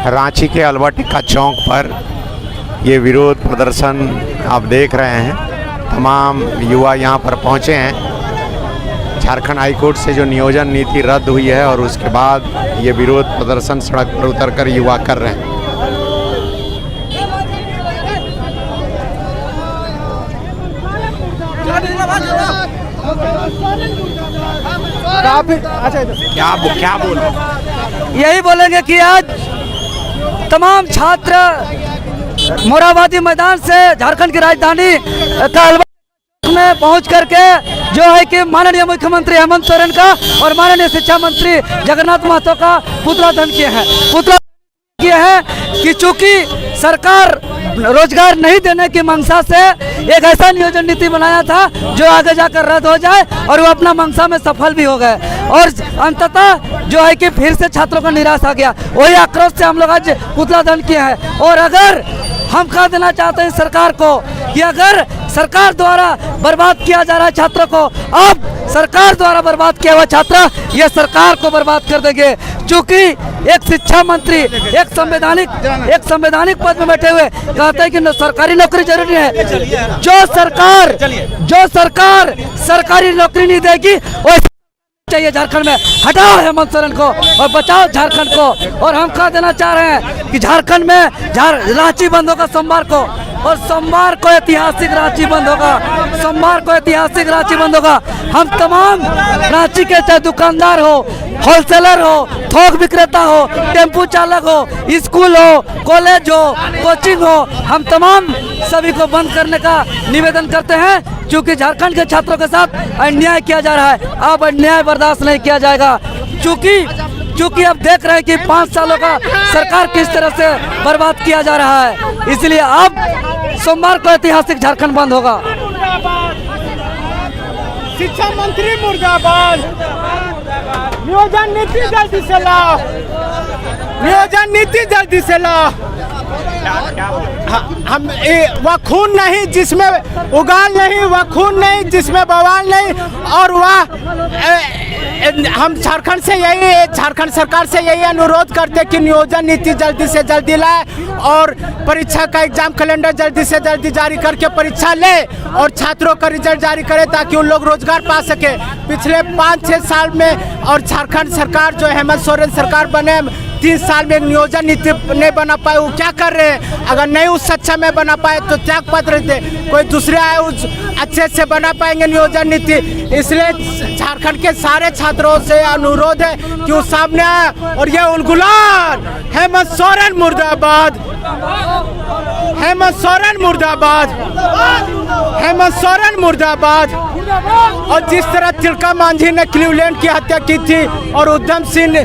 रांची के अलवा टिक्का चौक पर ये विरोध प्रदर्शन आप देख रहे हैं। तमाम युवा यहाँ पर पहुँचे हैं। झारखंड हाई कोर्ट से जो नियोजन नीति रद्द हुई है और उसके बाद ये विरोध प्रदर्शन सड़क पर उतरकर युवा कर रहे हैं। क्या बोल यही बोलेंगे कि आज तमाम छात्र मोराबादी मैदान से झारखंड की राजधानी का अलवा में पहुंच करके जो है कि माननीय मुख्यमंत्री हेमंत सोरेन का और माननीय शिक्षा मंत्री जगन्नाथ महतो का पुतला दहन किए हैं। पुतला किए हैं कि चूंकि सरकार रोजगार नहीं देने की मंशा से एक ऐसा नियोजन नीति बनाया था जो आगे जाकर रद्द हो जाए और वो अपना मंशा में सफल भी हो गए और अंततः जो है कि फिर से छात्रों को निराश आ गया। वही आक्रोश से हम लोग आज पुतला दहन किए हैं। और अगर हम कह देना चाहते हैं सरकार को कि अगर सरकार द्वारा बर्बाद किया जा रहा है छात्रों को, अब सरकार द्वारा बर्बाद किया हुआ छात्र ये सरकार को बर्बाद कर देंगे। चूंकि एक शिक्षा मंत्री एक संवैधानिक पद में बैठे हुए कहते हैं कि सरकारी नौकरी जरूरी है। जो सरकार सरकारी नौकरी नहीं देगी वो चाहिए झारखंड में। हटाओ हेमंत सोरेन को और बचाओ झारखंड को। और हम कह देना चाह रहे हैं कि झारखंड में रांची बंद होगा सोमवार को, और सोमवार को ऐतिहासिक रांची बंद होगा। सोमवार को ऐतिहासिक रांची बंद होगा। हम तमाम रांची के चाहे दुकानदार हो, होलसेलर हो, थोक विक्रेता हो, टेम्पू चालक हो, स्कूल हो, कॉलेज हो, कोचिंग हो, हम तमाम सभी को बंद करने का निवेदन करते हैं। क्योंकि झारखंड के छात्रों के साथ अन्याय किया जा रहा है। अब अन्याय बर्दाश्त नहीं किया जाएगा। क्योंकि अब देख रहे हैं कि 5 सालों का सरकार किस तरह से बर्बाद किया जा रहा है। इसलिए अब सोमवार को ऐतिहासिक झारखंड बंद होगा। शिक्षा मंत्री मुर्दाबाद। नियोजन नीति जल्दी से लाओ। नियोजन नीति जल्दी से लाओ। हम वह खून नहीं जिसमें उगाल नहीं, वह खून नहीं जिसमें बवाल नहीं। और वह हम झारखंड सरकार से यही अनुरोध करते कि नियोजन नीति जल्दी से जल्दी लाए और परीक्षा का एग्जाम कैलेंडर जल्दी से जल्दी जारी करके परीक्षा ले और छात्रों का रिजल्ट जारी करे ताकि उन लोग रोजगार पा सके। पिछले 5-6 साल में और झारखंड सरकार जो हेमंत सोरेन सरकार बने 3 साल में नियोजन नीति नहीं बना पाए। वो क्या कर रहे हैं? अगर नहीं उस सच्चा में बना पाए तो त्याग पत्र दे, कोई दूसरे आए उस अच्छे से बना पाएंगे नियोजन नीति। इसलिए झारखंड के सारे छात्रों से अनुरोध है कि वो सामने आए और ये उलगुलान हेमंत सोरेन मुर्दाबाद, हेमंत सोरेन मुर्दाबाद, हेमंत सोरेन मुर्दाबाद। और जिस तरह तिलका मांझी ने क्लीवलैंड की हत्या की थी और उधम सिंह ने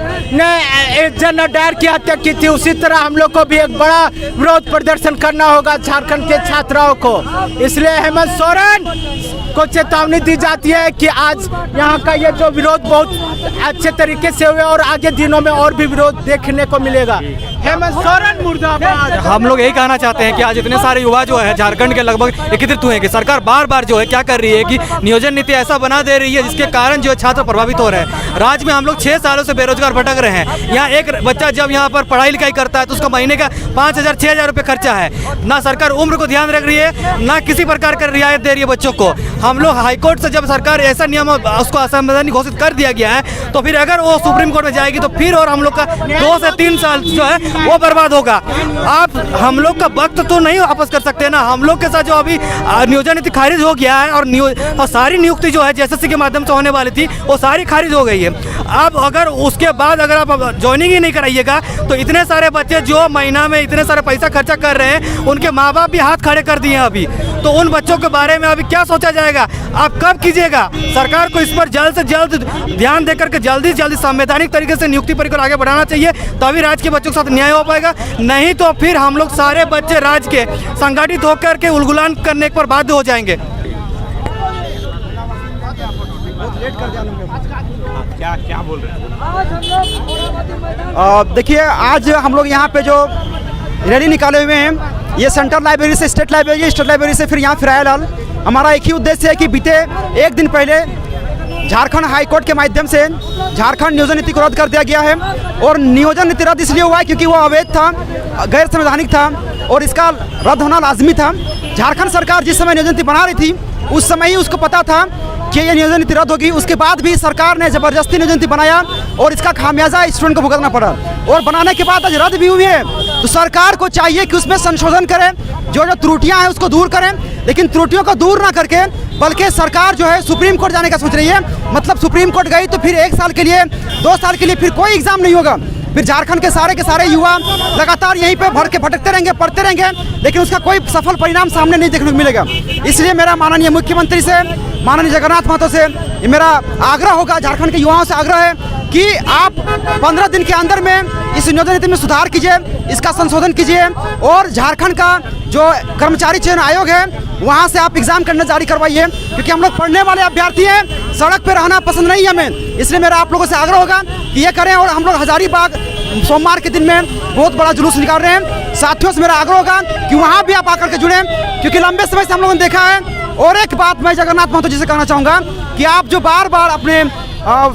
जनरल डायर की हत्या की थी, उसी तरह हम लोग को भी एक बड़ा विरोध प्रदर्शन करना होगा झारखंड के छात्राओं को। इसलिए हेमंत सोरेन को चेतावनी दी जाती है कि आज यहाँ का ये जो विरोध बहुत अच्छे तरीके से हुए और आगे दिनों में और भी विरोध देखने को मिलेगा। हेमंत सोरेन मुर्दाबाद। हम लोग यही कहना चाहते हैं कि आज इतने सारे युवा जो है झारखंड के लगभग एकत्रित हुए हैं कि सरकार बार बार जो है क्या कर रही है कि नियोजन नीति ऐसा बना दे रही है जिसके कारण जो छात्र प्रभावित हो रहे हैं। राज्य में हम लोग 6 सालों से बेरोजगार भटक रहे हैं। यहाँ एक बच्चा जब यहाँ पर पढ़ाई लिखाई करता है तो उसका महीने का 5,000-6,000 रुपये खर्चा है। ना सरकार उम्र को ध्यान रख रही है, ना किसी प्रकार का रियायत दे रही है बच्चों को। हम लोग हाईकोर्ट से जब सरकार ऐसा नियम उसको असंवैधानिक घोषित कर दिया गया है तो फिर अगर वो सुप्रीम कोर्ट में जाएगी तो फिर और हम लोग का 2 से 3 साल जो है वो बर्बाद होगा। आप हम लोग का वक्त तो नहीं वापस कर सकते ना। हम लोग के साथ जो अभी नियोजन नीति खारिज हो गया है और सारी नियुक्ति जो है JSSC के माध्यम से होने वाली थी वो सारी खारिज हो गई है। अब अगर उसके बाद अगर आप ज्वाइनिंग ही नहीं कराइएगा तो इतने सारे बच्चे जो महीना में इतने सारे पैसा खर्चा कर रहे हैं उनके माँ बाप भी हाथ खड़े कर दिए हैं अभी। तो उन बच्चों के बारे में अभी क्या सोचा जाएगा? आप कब कीजिएगा? सरकार को इस पर जल्द से जल्द ध्यान देकर के जल्दी से जल्दी संवैधानिक तरीके से नियुक्ति प्रक्रिया आगे बढ़ाना चाहिए, तभी राज्य के बच्चों के साथ न्याय हो पाएगा। नहीं तो फिर हम लोग सारे बच्चे राज्य के संगठित होकर के उलगुलान करने पर बाध्य हो जाएंगे। क्या बोल रहे हैं? देखिए, आज हम लोग यहाँ पे जो रैली निकाले हुए हैं ये सेंट्रल लाइब्रेरी से स्टेट लाइब्रेरी, स्टेट लाइब्रेरी से फिर यहाँ फिराया लाल। हमारा एक ही उद्देश्य है कि बीते एक दिन पहले झारखंड हाई कोर्ट के माध्यम से झारखंड नियोजन नीति को रद्द कर दिया गया है। और नियोजन नीति रद्द इसलिए हुआ है क्योंकि वो अवैध था, गैर संवैधानिक था और इसका रद्द होना लाजमी था। झारखंड सरकार जिस समय नियोजन नीति बना रही थी उस समय ही उसको पता था कि ये नियोजन नीति रद्द होगी। उसके बाद भी सरकार ने ज़बरदस्ती नियोजन नीति बनाया और इसका खामियाजा स्टूडेंट को भुगतना पड़ा। और बनाने के बाद आज रद्द भी हुई है, तो सरकार को चाहिए कि उसमें संशोधन करें, जो त्रुटियां हैं उसको दूर करें। लेकिन त्रुटियों को दूर ना करके बल्कि सरकार जो है सुप्रीम कोर्ट जाने का सोच रही है। मतलब सुप्रीम कोर्ट गई तो फिर 1 साल के लिए 2 साल के लिए फिर कोई एग्जाम नहीं होगा, फिर झारखंड के सारे युवा लगातार यहीं पे भर के भटकते रहेंगे, पढ़ते रहेंगे, लेकिन उसका कोई सफल परिणाम सामने नहीं देखने को मिलेगा। इसलिए मेरा माननीय मुख्यमंत्री से, माननीय जगन्नाथ महतो से ये मेरा आग्रह होगा, झारखंड के युवाओं से आग्रह है कि आप 15 दिन के अंदर में इस नियोजन नीति में सुधार कीजिए, इसका संशोधन कीजिए और झारखंड का जो कर्मचारी चयन आयोग है वहाँ से आप एग्जाम करना जारी करवाइए, क्योंकि हम लोग पढ़ने वाले अभ्यर्थी हैं, सड़क पे रहना पसंद नहीं है हमें। इसलिए मेरा आप लोगों से आग्रह होगा कि ये करें। और हम लोग हजारीबाग सोमवार के दिन में बहुत बड़ा जुलूस निकाल रहे हैं। साथियों से मेरा आग्रह होगा कि वहाँ भी आप आकर के जुड़ें, क्योंकि लंबे समय से हम लोगों ने देखा है। और एक बात मैं जगन्नाथ महतो जी से कहना चाहूँगा कि आप जो बार बार अपने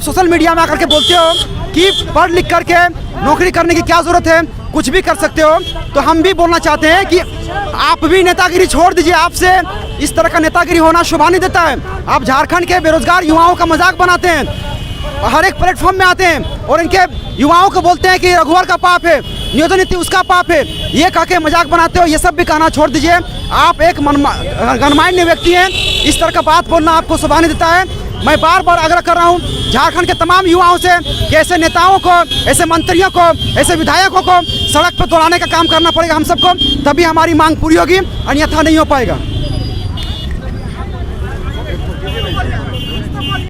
सोशल मीडिया में आकर के बोलते हो कि पढ़ लिख करके नौकरी करने की क्या ज़रूरत है, कुछ भी कर सकते हो, तो हम भी बोलना चाहते हैं कि आप भी नेतागिरी छोड़ दीजिए। आपसे इस तरह का नेतागिरी होना शोभा नहीं देता है। आप झारखंड के बेरोजगार युवाओं का मजाक बनाते हैं, हर एक प्लेटफॉर्म में आते हैं और इनके युवाओं को बोलते हैं कि रघुवर का पाप है, नियोजन नीति उसका पाप है, ये कह के मजाक बनाते हो। ये सब भी कहना छोड़ दीजिए। आप एक गणमान्य व्यक्ति हैं, इस तरह का बात बोलना आपको शोभा नहीं देता है। मैं बार बार आग्रह कर रहा हूँ झारखंड के तमाम युवाओं से कि ऐसे नेताओं को, ऐसे मंत्रियों को, ऐसे विधायकों को सड़क पर दौड़ाने का काम करना पड़ेगा हम सबको, तभी हमारी मांग पूरी होगी, अन्यथा नहीं हो पाएगा।